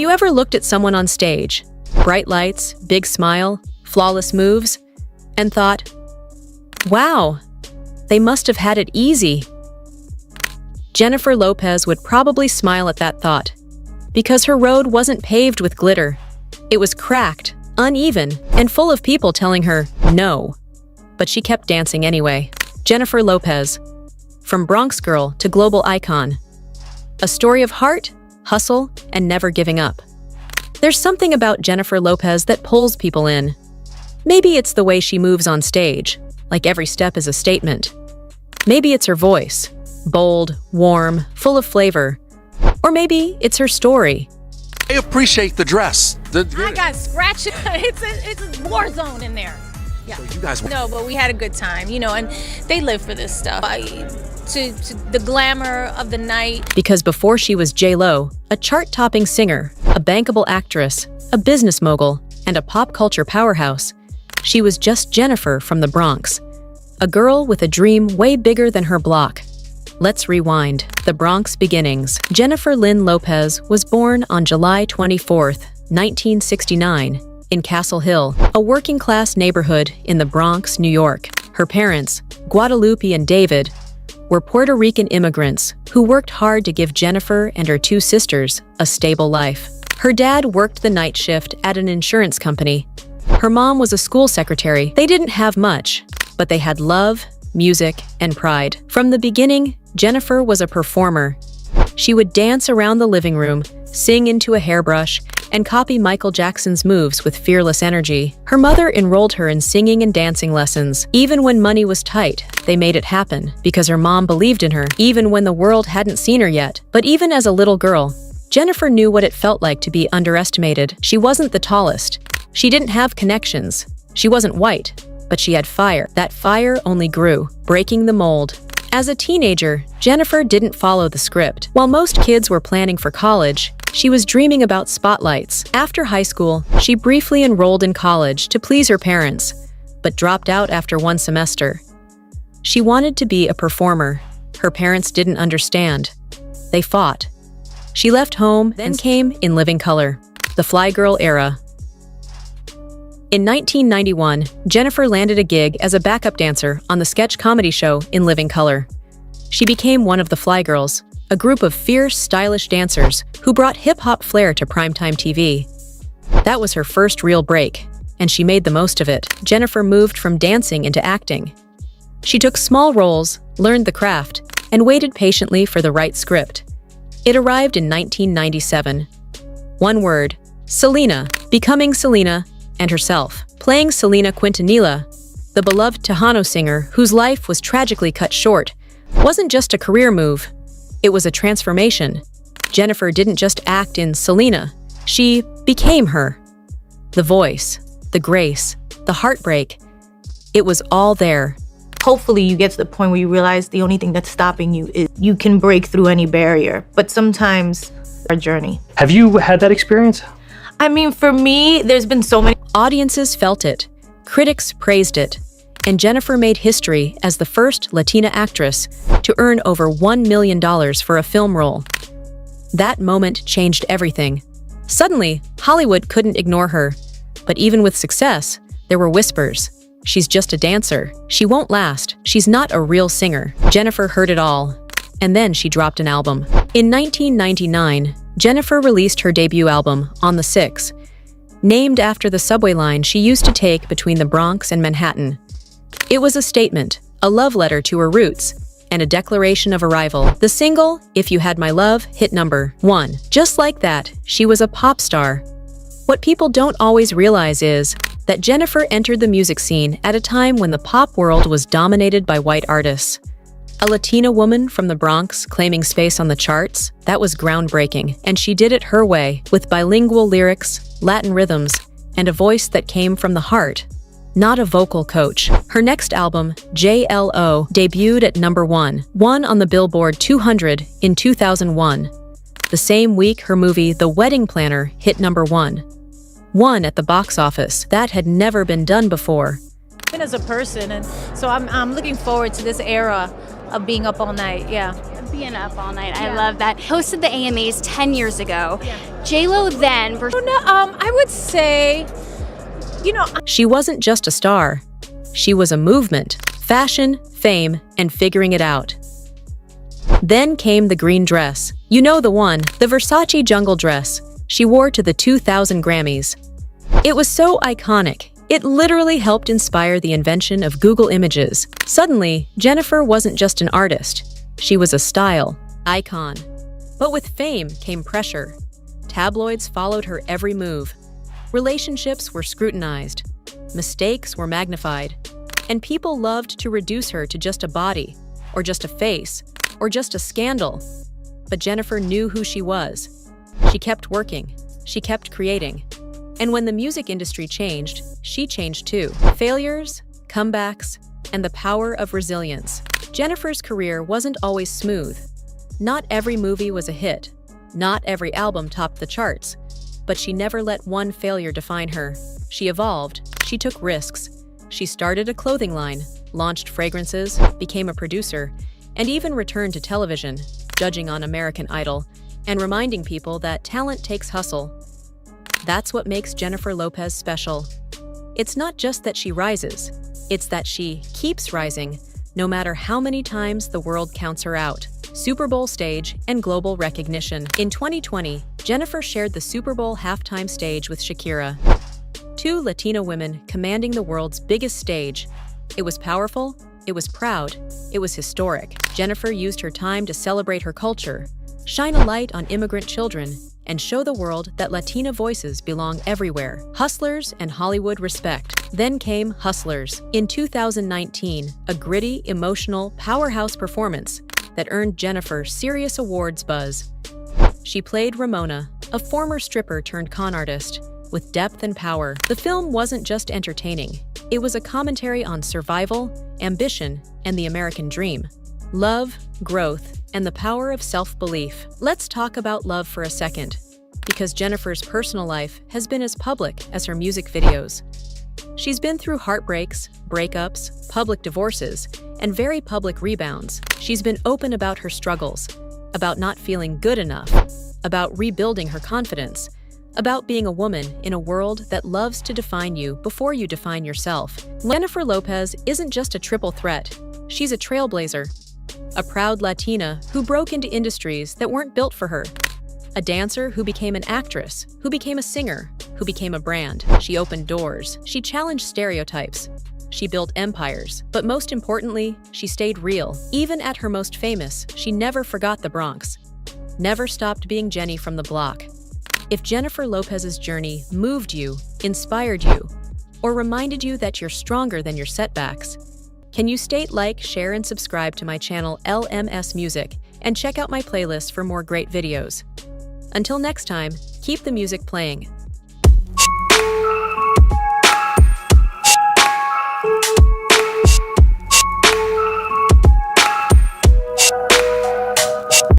you ever looked at someone on stage, bright lights, big smile, flawless moves, and thought, wow, they must have had it easy? Jennifer Lopez would probably smile at that thought, because her road wasn't paved with glitter. It was cracked, uneven, and full of people telling her no. But she kept dancing anyway. Jennifer Lopez, from Bronx girl to global icon. A story of heart, hustle, and never giving up. There's something about Jennifer Lopez that pulls people in. Maybe it's the way she moves on stage, like every step is a statement. Maybe it's her voice, bold, warm, full of flavor. Or maybe it's her story. I appreciate the dress. I got scratches. It's a war zone in there. Yeah. So you guys. No, but we had a good time, and they live for this stuff. To the glamour of the night. Because before she was J-Lo, a chart-topping singer, a bankable actress, a business mogul, and a pop culture powerhouse, she was just Jennifer from the Bronx. A girl with a dream way bigger than her block. Let's rewind. The Bronx beginnings. Jennifer Lynn Lopez was born on July 24, 1969, in Castle Hill, a working-class neighborhood in the Bronx, New York. Her parents, Guadalupe and David, were Puerto Rican immigrants who worked hard to give Jennifer and her two sisters a stable life. Her dad worked the night shift at an insurance company. Her mom was a school secretary. They didn't have much, but they had love, music, and pride. From the beginning, Jennifer was a performer. She would dance around the living room, sing into a hairbrush, and copy Michael Jackson's moves with fearless energy. Her mother enrolled her in singing and dancing lessons. Even when money was tight, they made it happen because her mom believed in her, even when the world hadn't seen her yet. But even as a little girl, Jennifer knew what it felt like to be underestimated. She wasn't the tallest. She didn't have connections. She wasn't white, but she had fire. That fire only grew, breaking the mold. As a teenager, Jennifer didn't follow the script. While most kids were planning for college, she was dreaming about spotlights. After high school, she briefly enrolled in college to please her parents, but dropped out after one semester. She wanted to be a performer. Her parents didn't understand. They fought. She left home, then came In Living Color, the Fly Girl era. In 1991, Jennifer landed a gig as a backup dancer on the sketch comedy show In Living Color. She became one of the Fly Girls, a group of fierce, stylish dancers who brought hip-hop flair to primetime TV. That was her first real break, and she made the most of it. Jennifer moved from dancing into acting. She took small roles, learned the craft, and waited patiently for the right script. It arrived in 1997. One word: Selena, becoming Selena, and herself, playing Selena Quintanilla, the beloved Tejano singer whose life was tragically cut short, wasn't just a career move, it was a transformation. Jennifer didn't just act in Selena, she became her. The voice, the grace, the heartbreak, it was all there. Hopefully you get to the point where you realize the only thing that's stopping you is you can break through any barrier, but sometimes our journey. Have you had that experience? I mean, for me, there's been so many. Audiences felt it, critics praised it, and Jennifer made history as the first Latina actress to earn over $1 million for a film role. That moment changed everything. Suddenly, Hollywood couldn't ignore her. But even with success, there were whispers. She's just a dancer. She won't last. She's not a real singer. Jennifer heard it all. And then she dropped an album. In 1999, Jennifer released her debut album, On the Six, named after the subway line she used to take between the Bronx and Manhattan. It was a statement, a love letter to her roots, and a declaration of arrival. The single, If You Had My Love, hit #1. Just like that, she was a pop star. What people don't always realize is that Jennifer entered the music scene at a time when the pop world was dominated by white artists. A Latina woman from the Bronx claiming space on the charts, that was groundbreaking, and she did it her way, with bilingual lyrics, Latin rhythms, and a voice that came from the heart, not a vocal coach. Her next album, JLO, debuted at #1, won on the Billboard 200 in 2001. The same week, her movie The Wedding Planner hit #1. Won at the box office. That had never been done before. As a person, and so I'm looking forward to this era of being up all night. Yeah. Being up all night. I love that. Hosted the AMAs 10 years ago. J-Lo then versus... I would say, She wasn't just a star. She was a movement, fashion, fame, and figuring it out. Then came the green dress. You know the one, the Versace jungle dress she wore to the 2000 Grammys. It was so iconic. It literally helped inspire the invention of Google Images. Suddenly, Jennifer wasn't just an artist. She was a style icon. But with fame came pressure. Tabloids followed her every move. Relationships were scrutinized. Mistakes were magnified. And people loved to reduce her to just a body, or just a face, or just a scandal. But Jennifer knew who she was. She kept working. She kept creating. And when the music industry changed, she changed too. Failures, comebacks, and the power of resilience. Jennifer's career wasn't always smooth. Not every movie was a hit. Not every album topped the charts. But she never let one failure define her. She evolved. She took risks. She started a clothing line, launched fragrances, became a producer, and even returned to television, judging on American Idol, and reminding people that talent takes hustle. That's what makes Jennifer Lopez special. It's not just that she rises, it's that she keeps rising, no matter how many times the world counts her out. Super Bowl stage and global recognition. In 2020, Jennifer shared the Super Bowl halftime stage with Shakira. Two Latina women commanding the world's biggest stage. It was powerful, it was proud, it was historic. Jennifer used her time to celebrate her culture, shine a light on immigrant children, and show the world that Latina voices belong everywhere. Hustlers and Hollywood respect. Then came Hustlers. In 2019, a gritty, emotional, powerhouse performance that earned Jennifer serious awards buzz. She played Ramona, a former stripper turned con artist, with depth and power. The film wasn't just entertaining. It was a commentary on survival, ambition, and the American dream. Love, growth, and the power of self-belief. Let's talk about love for a second, because Jennifer's personal life has been as public as her music videos. She's been through heartbreaks, breakups, public divorces, and very public rebounds. She's been open about her struggles, about not feeling good enough, about rebuilding her confidence, about being a woman in a world that loves to define you before you define yourself. Jennifer Lopez isn't just a triple threat. She's a trailblazer. A proud Latina who broke into industries that weren't built for her. A dancer who became an actress, who became a singer, who became a brand. She opened doors. She challenged stereotypes. She built empires. But most importantly, she stayed real. Even at her most famous, she never forgot the Bronx. Never stopped being Jenny from the block. If Jennifer Lopez's journey moved you, inspired you, or reminded you that you're stronger than your setbacks, can you state, like, share, and subscribe to my channel LMS Music, and check out my playlist for more great videos. Until next time, keep the music playing.